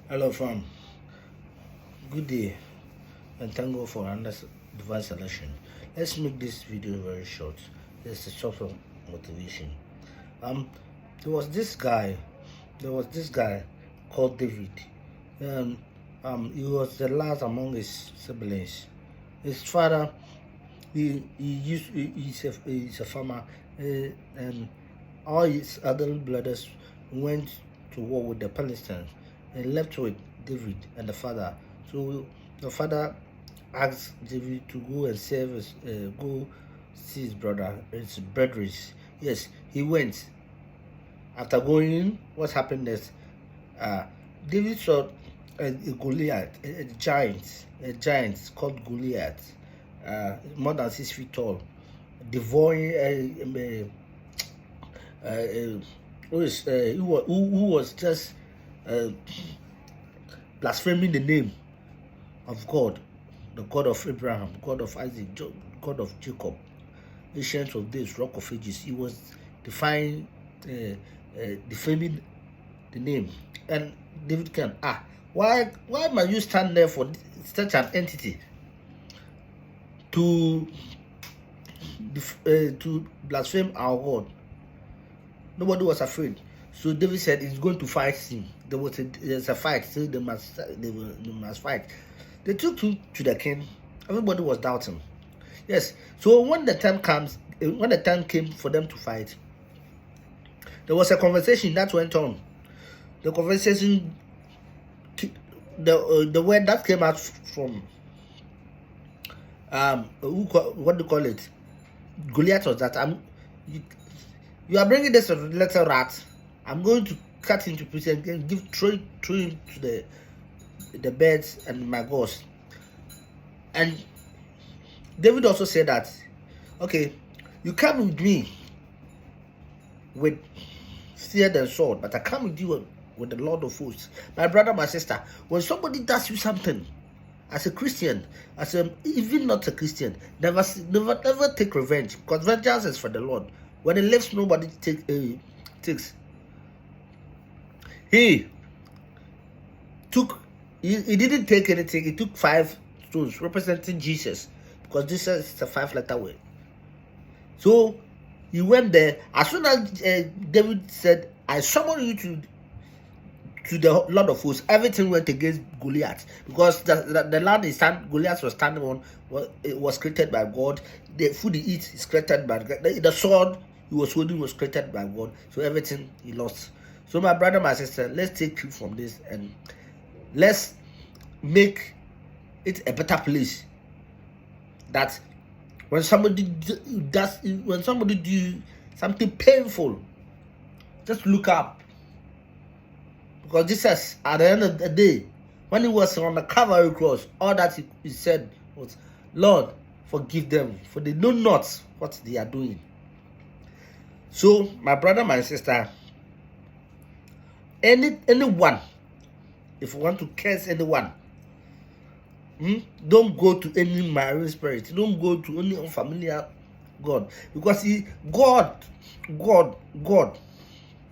Hello, fam. Good day, and thank God for another divine selection. Let's make this video very short. It's a sort of motivation. Um, there was this guy. There was this guy called David. Um, he was the last among his siblings. His father, he's a farmer, and all his other brothers went to war with the Palestinians and left with David and the father. So the father asked David to go and serve go see his brother, his brethren. Yes, he went. After going, what happened is David saw a Goliath, a giant called Goliath, more than 6 feet tall, devouring who was just uh, blaspheming the name of God, the God of Abraham, God of Isaac, God of Jacob, ancient of days, rock of ages. He was defying, defaming the name. And David came, why must you stand there for such an entity to blaspheme our God? Nobody was afraid. So David said he's going to fight him. There's a fight, so they must fight. They took him to the king. Everybody was doubting. Yes. So when the time came for them to fight, there was a conversation that went on. The conversation, the word that came out from what do you call it? Goliath was that you are bringing this little rat. I'm going to cut into pieces and throw him to the birds and my gods. And David also said that, okay, you come with me with spear and sword, but I come with you with the Lord of hosts. My brother, my sister, when somebody does you something, as a Christian, even not a Christian, never take revenge, because vengeance is for the Lord. When he lives, nobody takes. He didn't take anything. He took 5 stones representing Jesus, because Jesus is a 5-letter word. So he went there. As soon as David said, I summon you to the Lord of hosts, everything went against Goliath, because the land Goliath was standing on was created by God. The food he eats is created by God. The sword he was holding was created by God. So everything he lost. So my brother, my sister, let's take you from this and let's make it a better place. That when somebody do something painful, just look up. Because Jesus, at the end of the day, when he was on the Calvary cross, all that he said was, Lord, forgive them, for they know not what they are doing. So, my brother, my sister, anyone, if you want to curse anyone, don't go to any marine spirit. Don't go to any unfamiliar God. Because God,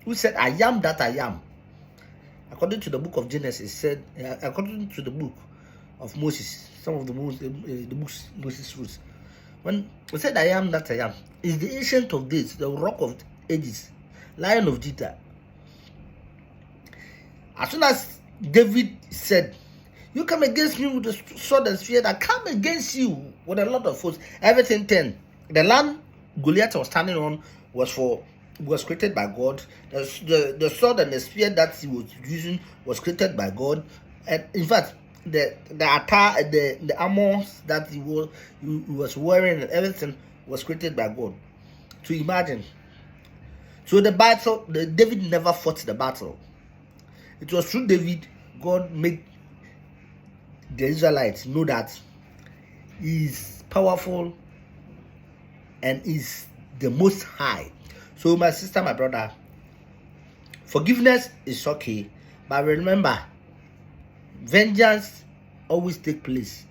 who said, I am that I am. According to the book of Genesis, said, according to the book of Moses, some of the books Moses wrote, when he said, I am that I am, is the ancient of days, the rock of ages, Lion of Judah. As soon as David said, you come against me with the sword and spear, I come against you with a lot of force, everything turned. The land Goliath was standing on was created by God. The sword and the spear that he was using was created by God. And in fact, the attire, the armor that he was wearing and everything was created by God. To imagine. So the battle, David never fought the battle. It was through David God made the Israelites know that he is powerful and is the most high. So my sister, my brother, forgiveness is okay, but remember, vengeance always take place.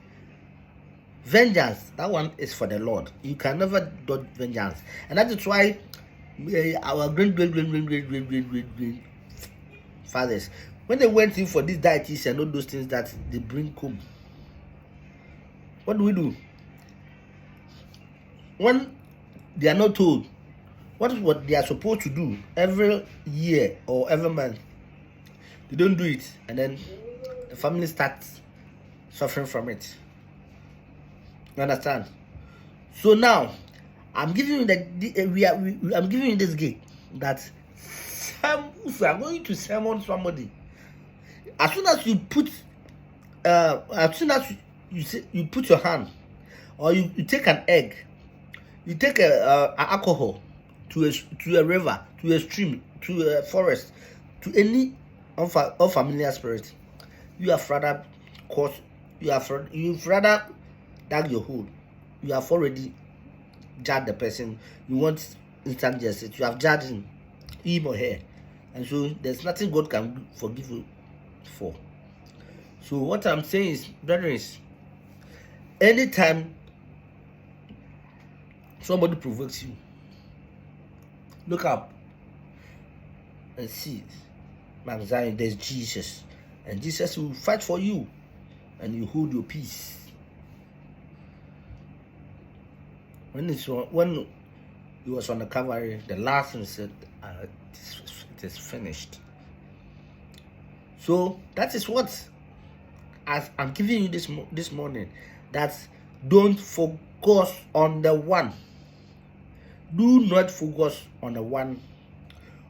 Vengeance, that one is for the Lord. You can never do vengeance, and that is why our great fathers, When they went in for this dietitian and all those things that they bring home, what do? When they are not told what is what they are supposed to do every year or every month, they don't do it, and then the family starts suffering from it. You understand? So now I'm giving you I'm giving you this gate that if you are going to summon somebody, as soon as you put you put your hand, or you take an egg, you take a alcohol to a river, to a stream, to a forest, to any unfamiliar spirit, you have rather caused, you've rather dug your hole. You have already judged the person. You want instant justice. You have judged him or her, and so there's nothing God can forgive you for. So what I'm saying is, brethren, anytime somebody provokes you, look up and see, Mount Zion, there's Jesus, and Jesus will fight for you, and you hold your peace. When he was on the Calvary, the last thing he said, it is finished. So that is what as I'm giving you this morning, that don't focus on the one. Do not focus on the one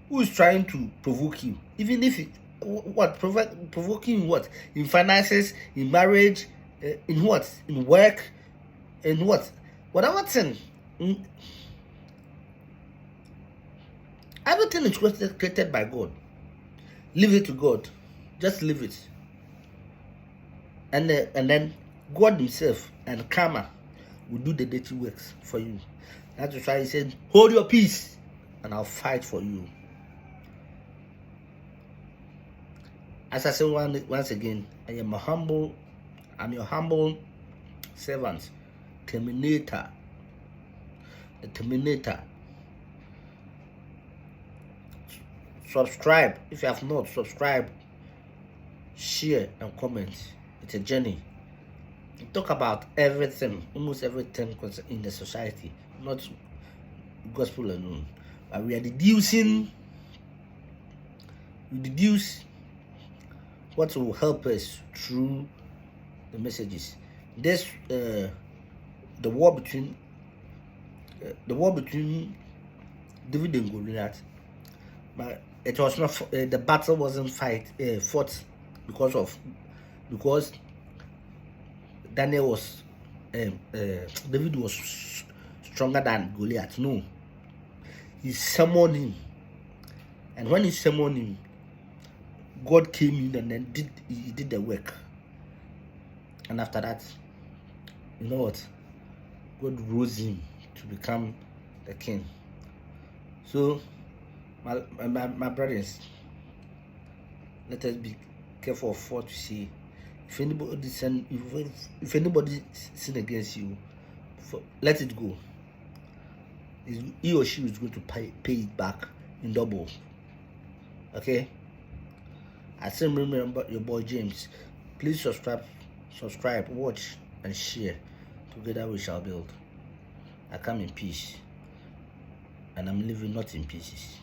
who is trying to provoke you, even if it provoking in what? In finances, in marriage, in what? In work, in what? Whatever thing. Everything is created by God. Leave it to God. Just leave it. And then God himself and karma will do the dirty works for you. That's why he said, hold your peace and I'll fight for you. As I said once again, I'm your humble servant, Terminator. The Terminator. Subscribe if you have not. Subscribe, share, and comment. It's a journey. We talk about everything, almost everything in the society, not gospel alone. But we are deduce what will help us through the messages. This the war between David and Goliath, but it was not the battle wasn't fought because Daniel was David was stronger than Goliath. No, he summoned him, and when he summoned him, God came in and then he did the work. And after that, you know what? God rose him to become the king. So, my brothers, let us be careful of what you say. If anybody sin against you, let it go. He or she is going to pay it back in double. Okay? I still remember your boy James. Please subscribe, watch, and share. Together we shall build. I come in peace, and I'm living not in pieces.